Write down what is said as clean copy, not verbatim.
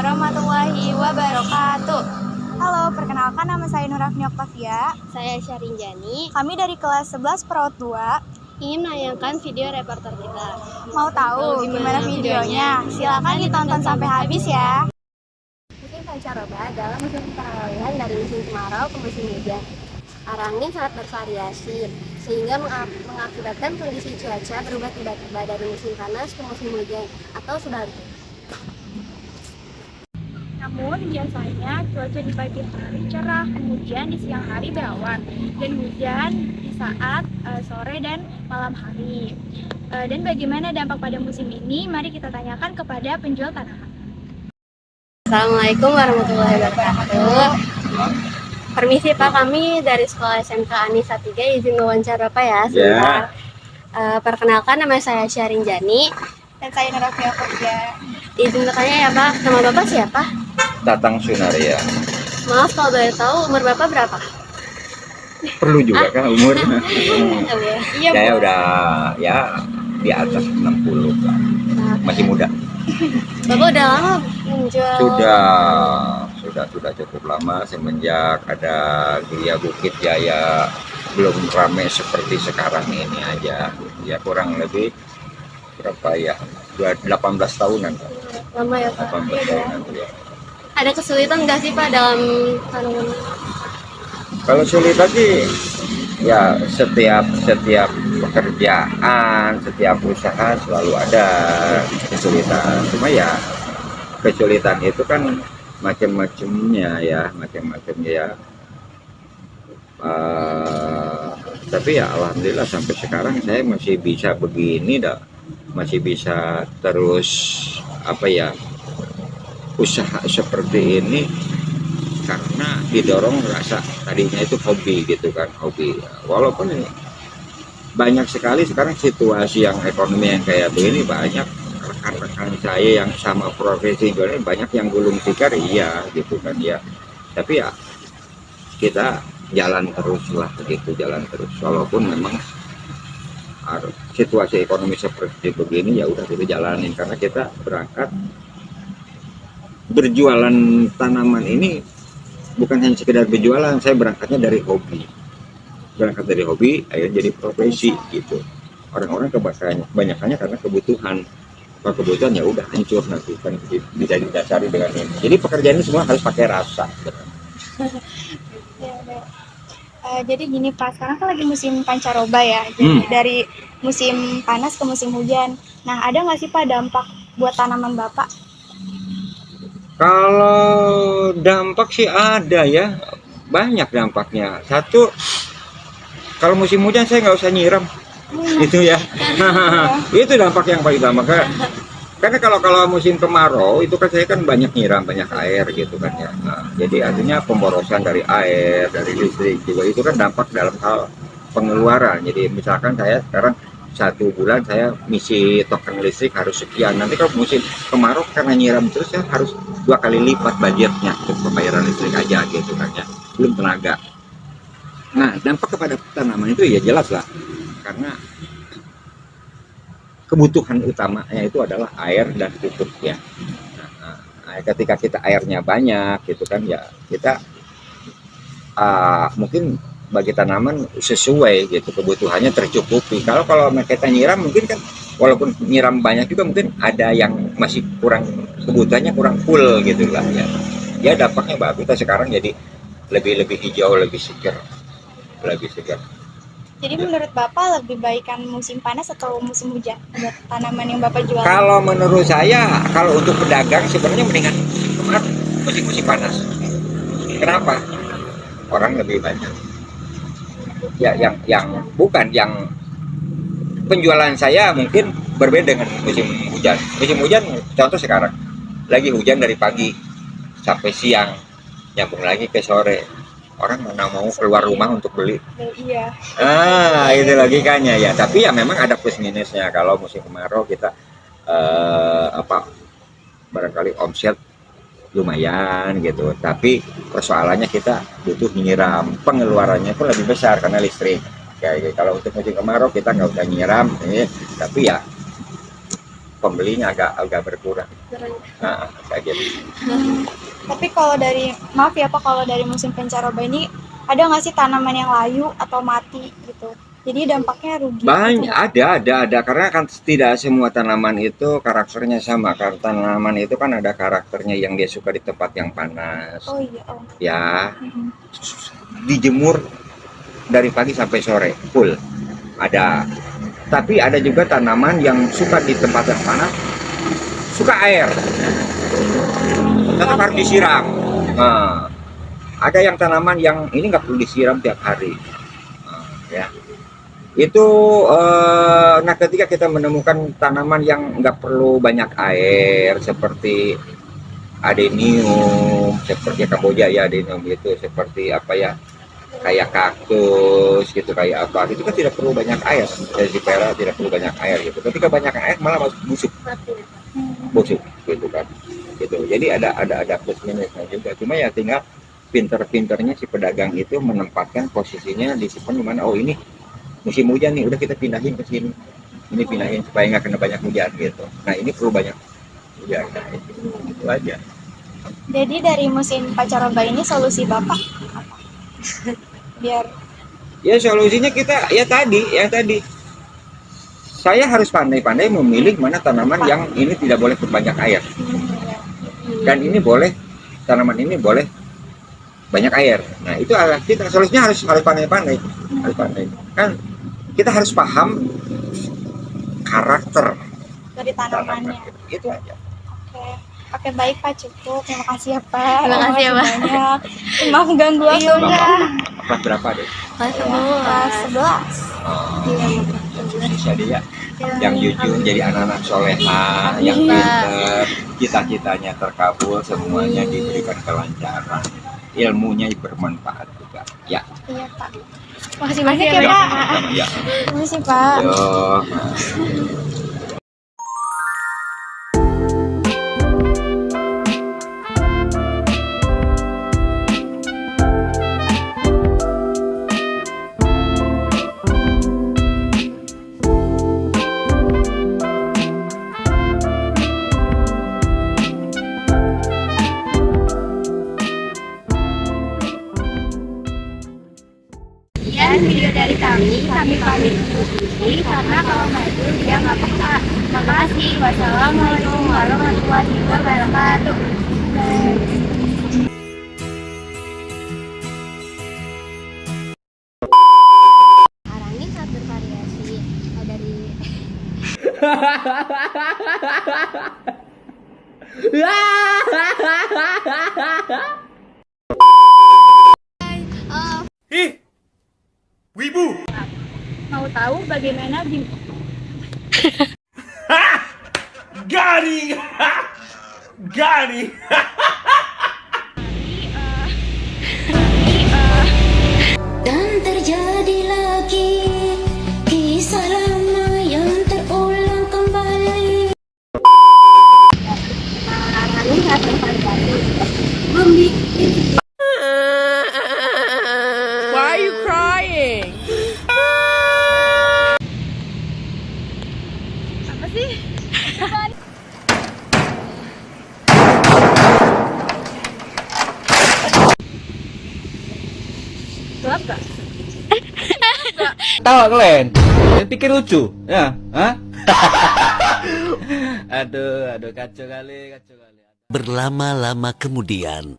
warahmatullahi wabarakatuh. Halo, perkenalkan nama saya Nurafni Oktavia. Saya Syarinjani. Kami dari kelas 11 Prod 2 ingin menayangkan video reporter kita. Mau tahu gimana videonya? Silakan ditonton sampai habis ya. Musim pancaroba adalah musim peralihan dari musim kemarau ke musim hujan. Arah angin sangat bervariasi, sehingga mengakibatkan kondisi cuaca berubah tiba-tiba dari musim panas ke musim hujan atau sebaliknya. Namun biasanya cuaca di pagi hari cerah, kemudian di siang hari berawan, dan hujan di saat sore dan malam hari. Dan bagaimana dampak pada musim ini? Mari kita tanyakan kepada penjual tanaman. Assalamualaikum warahmatullahi wabarakatuh. Permisi Pak, kami dari sekolah SMK Anissa 3 izin wawancara Pak ya sebentar. Perkenalkan, nama saya Syarinjani. Dan saya Nurafni Oktavia. Izin bertanya ya Pak, nama Bapak siapa? Tatang Sunaria. Maaf kalau boleh tahu umur Bapak berapa? Perlu juga kan umur? Iya, Saya Bu. udah ya di atas 60 lah. Masih muda. Bapak udah lama menjual? Sudah cukup lama semenjak ada Gria Bukit Jaya belum ramai seperti sekarang ini aja. Ya kurang lebih berapa ya? 18 tahunan. Lama ya Pak? 18 tahunan ya. Ada kesulitan nggak sih Pak dalam tanaman? Kalau sulit lagi, ya setiap pekerjaan, setiap usaha selalu ada kesulitan. Cuma ya kesulitan itu kan macam-macamnya ya. Tapi ya alhamdulillah sampai sekarang saya masih bisa begini dah, masih bisa terus usaha seperti ini karena didorong rasa tadinya itu hobi gitu kan, hobi. Walaupun ini banyak sekali sekarang situasi yang ekonomi yang kayak begini, banyak rekan-rekan saya yang sama profesi banyak yang gulung tikar, iya gitu kan ya. Tapi ya kita jalan terus lah gitu, jalan terus. Walaupun memang situasi ekonomi seperti begini ya udah kita jalanin karena kita berangkat berjualan tanaman ini bukan hanya sekedar berjualan, saya berangkatnya dari hobi. Akhirnya jadi profesi gitu. Orang-orang kebanyakannya karena kebutuhan. Kalau kebutuhan ya udah hancur nanti kan bisa didasari dengan ini. Jadi pekerjaan ini semua harus pakai rasa. Jadi gini Pak, sekarang kan lagi musim pancaroba ya. Jadi dari musim panas ke musim hujan. Nah, ada nggak sih Pak dampak buat tanaman Bapak? Kalau dampak sih ada ya, banyak dampaknya. Satu, kalau musim hujan saya nggak usah nyiram, itu ya. Itu dampak yang paling utama. Karena kalau musim kemarau itu kan saya kan banyak nyiram, banyak air gitu kan ya. Nah, jadi artinya pemborosan dari air, dari listrik juga itu kan dampak dalam hal pengeluaran. Jadi misalkan saya sekarang 1 bulan saya ngisi token listrik harus sekian. Nanti kalau musim kemarau karena nyiram terus saya harus 2 kali lipat budgetnya untuk pembayaran listrik aja gitu kan ya, belum tenaga. Nah, dampak kepada tanaman itu ya jelas lah, karena kebutuhan utamanya itu adalah air dan pupuk ya. Nah, ketika kita airnya banyak gitu kan ya, kita mungkin bagi tanaman sesuai gitu, kebutuhannya tercukupi. Kalau kita nyiram mungkin kan walaupun nyiram banyak juga mungkin ada yang masih kurang, kebutuhannya kurang full gitu lah ya. Ya dampaknya bagus, kita sekarang jadi lebih hijau, lebih segar. Jadi menurut Bapak lebih baikan musim panas atau musim hujan buat tanaman yang Bapak jual? Kalau menurut saya, kalau untuk pedagang sebenarnya mendingan kemarin musim panas. Kenapa? Orang lebih banyak. Ya yang penjualan saya mungkin berbeda dengan musim hujan. Musim hujan contoh sekarang lagi hujan dari pagi sampai siang, nyambung lagi ke sore. Orang mana mau keluar rumah untuk beli? Iya. Itu logikanya ya. Tapi ya memang ada plus minusnya. Kalau musim kemarau kita barangkali omset lumayan gitu, tapi persoalannya kita butuh nyiram, pengeluarannya pun lebih besar karena listrik. Kayak kalau untuk musim kemarau kita nggak usah nyiram, tapi ya pembelinya agak berkurang. Nah, kayak gitu. Tapi kalau dari, maaf ya Pak, kalau dari musim pancaroba ini ada nggak sih tanaman yang layu atau mati gitu? Jadi dampaknya rugi. Banyak, gitu. ada karena kan tidak semua tanaman itu karakternya sama. Karena tanaman itu kan ada karakternya yang dia suka di tempat yang panas. Oh iya. Oh. Ya, dijemur dari pagi sampai sore full ada. Tapi ada juga tanaman yang suka di tempat yang panas, suka air, tetap harus disiram. Nah, ada yang tanaman yang ini nggak perlu disiram tiap hari. Nah, ya. Itu nah ketika kita menemukan tanaman yang nggak perlu banyak air seperti adenium, seperti kamboja ya, adenium itu seperti apa ya, kayak kaktus gitu, kayak apa itu kan tidak perlu banyak air. Zipera tidak perlu banyak air gitu. Ketika banyak air malah busuk gitu kan gitu. Jadi ada plus minusnya juga, cuma ya tinggal pinter-pinternya si pedagang itu menempatkan posisinya di mana, oh ini musim hujan nih, udah kita pindahin ke sini, ini pindahin supaya nggak kena banyak hujan gitu. Nah ini perlu banyak hujan, nah, itu aja. Jadi dari musim pancaroba ini solusi Bapak apa? Biar Ya solusinya kita ya yang tadi saya harus pandai-pandai memilih mana tanaman yang ini tidak boleh berbanyak air dan ini boleh, tanaman ini boleh banyak air. Nah itu kita solusinya harus pandai-pandai, kan kita harus paham karakter dari tanamannya. Itu aja. Oke, baik Pak, cukup. Terima kasih ya Pak. Terima kasih ya, Pak. Banyak. Maaf ganggu waktunya. Kelas berapa deh? Kelas 11. Bisa dia yang jujur, jadi anak-anak soleha, yang pintar, cita-citanya terkabul, semuanya diberikan kelancaran, ilmunya bermanfaat juga. Ya. Iya Pak. Makasih banyak ya Pak. Ya. Terima kasih Pak. Yo. Sekian video dari kami pamit undur diri karena kalau maju dia nggak peka. Terima kasih. Wassalamualaikum warahmatullahi wabarakatuh. Arangin sangat bervariasi dari Ih, wibu. Mau tahu bagaimana Garing. Garing. Dan terjadi lagi kisah lama yang terulang kembali. arangin sangat bervariasi. Belum bikin Why are you crying? apa sih? Gelap gak? Tawa kalian? Kalian pikir lucu? Ya? Hah? aduh, kacau kali. Berlama-lama kemudian,